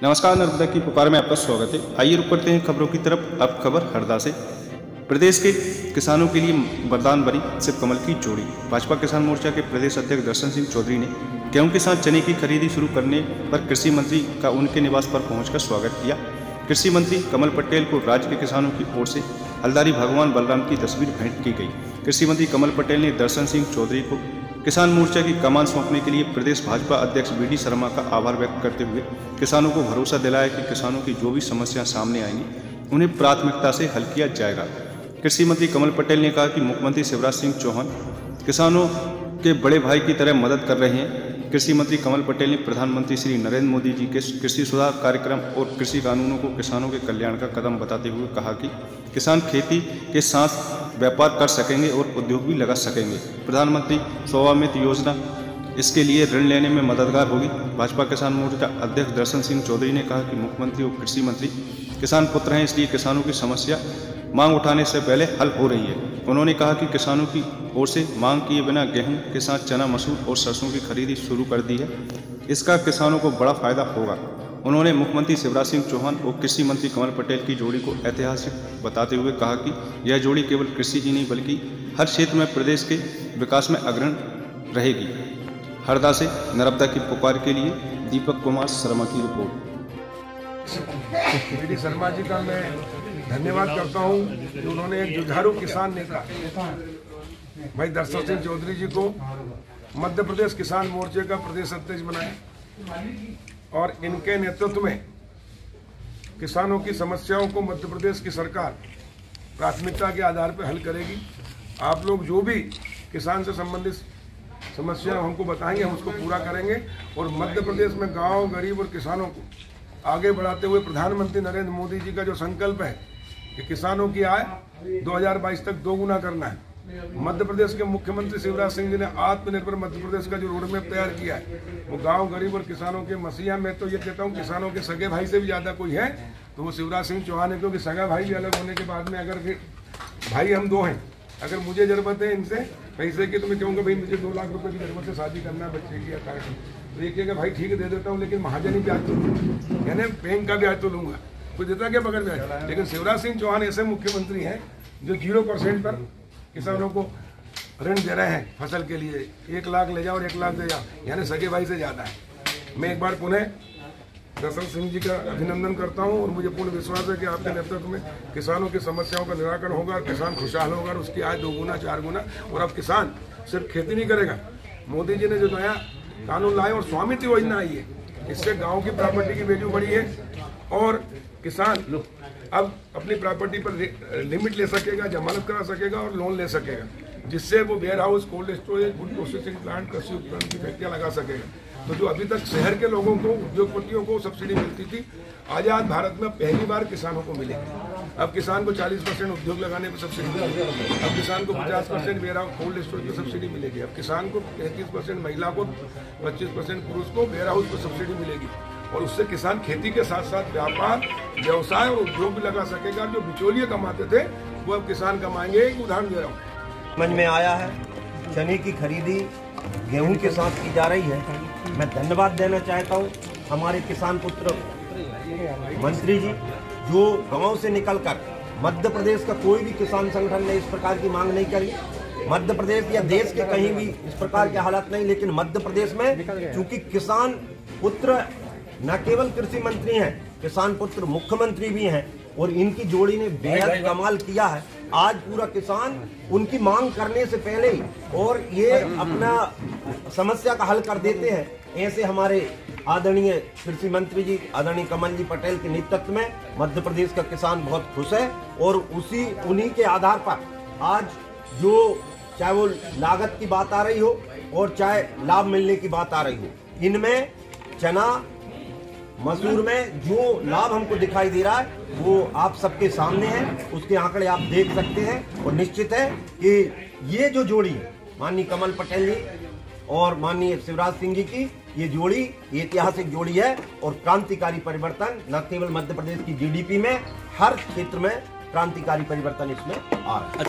नमस्कार, नर्मदा की पुकार में आपका स्वागत है। आइए रुक करते हैं खबरों की तरफ। अब खबर हरदा से। प्रदेश के किसानों के लिए वरदान बनी शिव कमल की जोड़ी। भाजपा किसान मोर्चा के प्रदेश अध्यक्ष दर्शन सिंह चौधरी ने गेहूं के साथ चने की खरीदी शुरू करने पर कृषि मंत्री का उनके निवास पर पहुंचकर स्वागत किया। कृषि मंत्री कमल पटेल को राज्य के किसानों की ओर से हलदारी भगवान बलराम की तस्वीर भेंट की गई। कृषि मंत्री कमल पटेल ने दर्शन सिंह चौधरी को किसान मोर्चा की कमान सौंपने के लिए प्रदेश भाजपा अध्यक्ष वी डी शर्मा का आभार व्यक्त करते हुए किसानों को भरोसा दिलाया कि किसानों की जो भी समस्याएं सामने आएंगी उन्हें प्राथमिकता से हल किया जाएगा। कृषि मंत्री कमल पटेल ने कहा कि मुख्यमंत्री शिवराज सिंह चौहान किसानों के बड़े भाई की तरह मदद कर रहे हैं। कृषि मंत्री कमल पटेल ने प्रधानमंत्री श्री नरेंद्र मोदी जी के कृषि सुधार कार्यक्रम और कृषि कानूनों को किसानों के कल्याण का कदम बताते हुए कहा कि किसान खेती के साथ व्यापार कर सकेंगे और उद्योग भी लगा सकेंगे। प्रधानमंत्री स्वावलंबन योजना इसके लिए ऋण लेने में मददगार होगी। भाजपा किसान मोर्चा अध्यक्ष दर्शन सिंह चौधरी ने कहा कि मुख्यमंत्री और कृषि मंत्री किसान पुत्र हैं, इसलिए किसानों की समस्या मांग उठाने से पहले हल हो रही है। उन्होंने कहा कि किसानों की ओर से मांग किए बिना गेहूं के साथ चना, मसूर और सरसों की खरीदी शुरू कर दी है। इसका किसानों को बड़ा फायदा होगा। उन्होंने मुख्यमंत्री शिवराज सिंह चौहान और कृषि मंत्री कमल पटेल की जोड़ी को ऐतिहासिक बताते हुए कहा कि यह जोड़ी केवल कृषि ही नहीं बल्कि हर क्षेत्र में प्रदेश के विकास में अग्रणी रहेगी। हरदा से नर्मदा की पुकार के लिए दीपक कुमार शर्मा की report. We D Sharma ji का मैं धन्यवाद करता हूं कि उन्होंने एक जुझारू किसान नेता भाई दर्शन सिंह चौधरी जी को मध्य प्रदेश किसान मोर्चे का प्रदेश अध्यक्ष बनाया और इनके नेतृत्व में किसानों की समस्याओं को मध्य प्रदेश की सरकार प्राथमिकता के आधार पर हल करेगी। आप लोग जो भी किसान से संबंधित समस्या हमको बताएंगे, हम उसको पूरा करेंगे और मध्य प्रदेश में गांव, गरीब और किसानों को आगे बढ़ाते हुए प्रधानमंत्री नरेंद्र मोदी जी का जो संकल्प है कि किसानों की आय 2022 तक दोगुना करना है। मध्य प्रदेश के मुख्यमंत्री शिवराज सिंह जी ने आत्मनिर्भर मध्य प्रदेश का जो रोड मैप तैयार किया है वो गांव, गरीब और किसानों के मसीहा। मैं तो ये कहता हूँ किसानों के सगे भाई से भी ज्यादा कोई है तो वो शिवराज सिंह चौहान है, क्योंकि सगा भाई भी अलग होने के बाद में अगर भाई हम दो हैं, अगर मुझे जरूरत है इनसे पैसे की तो मैं कहूँगा भाई मुझे 2 लाख रुपए की जरूरत है शादी करना है बच्चे की या काय की, तो ये कहेगा भाई ठीक है दे देता हूँ, लेकिन महाजनी ब्याज तो लूँगा, यानी बैंक का ब्याज तो लूंगा, कोई देता क्या बगैर ब्याज। लेकिन शिवराज सिंह चौहान ऐसे मुख्यमंत्री हैं जो 0% पर किसानों को ऋण दे रहे हैं फसल के लिए। 1 लाख ले जाओ और 1 लाख दे जाओ, यानी सगे भाई से ज्यादा है। मैं एक बार पुनः दर्शन सिंह जी का अभिनंदन करता हूं और मुझे पूर्ण विश्वास है कि आपके नेतृत्व में किसानों की समस्याओं का निराकरण होगा और किसान खुशहाल होगा और उसकी आय 2 गुना 4 गुना। और अब किसान सिर्फ खेती नहीं करेगा, मोदी जी ने जो नया कानून लाए और स्वामित्व योजना आई है, इससे गाँव की प्रॉपर्टी की वैल्यू बढ़ी है और किसान अब अपनी प्रॉपर्टी पर लिमिट ले सकेगा, जमानत करा सकेगा और लोन ले सकेगा, जिससे वो warehouse, cold storage, food processing plant, कृषि उपकरण की फैक्ट्रियां लगा सकेगा। तो जो अभी तक शहर के लोगों को, उद्योगपतियों को सब्सिडी मिलती थी, आजाद भारत में पहली बार किसानों को मिलेगी। अब किसान को 40% उद्योग लगाने पर सब्सिडी मिलेगी, अब किसान को 50% वेयर हाउस, कोल्ड स्टोरेज पर सब्सिडी मिलेगी, अब किसान को 33%, महिला को 25%, पुरुष को वेयर हाउस पर सब्सिडी मिलेगी। और उससे किसान खेती के साथ साथ व्यापार, व्यवसाय और उद्योग भी लगा सकेगा। जो बिचौलिए कमाते थे वो अब किसान कमाएंगे। एक उदाहरण दे रहा हूँ, समझ में आया है चने की खरीदी गेहूं के साथ की जा रही है। मैं धन्यवाद देना चाहता हूं हमारे किसान पुत्र मंत्री जी, जो गांव से निकलकर मध्य प्रदेश का कोई भी किसान संगठन ने इस प्रकार की मांग नहीं करी। मध्य प्रदेश या देश के कहीं भी इस प्रकार के हालात नहीं, लेकिन मध्य प्रदेश में चूंकि किसान पुत्र न केवल कृषि मंत्री हैं, किसान पुत्र मुख्यमंत्री भी हैं और इनकी जोड़ी ने बेहद कमाल किया है। आज पूरा किसान उनकी मांग करने से पहले ही और ये अपना समस्या का हल कर देते हैं। ऐसे हमारे आदरणीय कृषि मंत्री जी, आदरणीय कमल जी पटेल के नेतृत्व में मध्य प्रदेश का किसान बहुत खुश है और उन्हीं के आधार पर आज जो चाहे वो लागत की बात आ रही हो और चाहे लाभ मिलने की बात आ रही हो, इनमें चना, मसूर में जो लाभ हमको दिखाई दे रहा है वो आप सबके सामने है, उसके आंकड़े आप देख सकते हैं। और निश्चित है कि ये जो जोड़ी माननीय कमल पटेल जी और माननीय शिवराज सिंह जी की ये जोड़ी ऐतिहासिक जोड़ी है और क्रांतिकारी परिवर्तन न केवल मध्य प्रदेश की जीडीपी में, हर क्षेत्र में क्रांतिकारी परिवर्तन इसमें आ रहा है।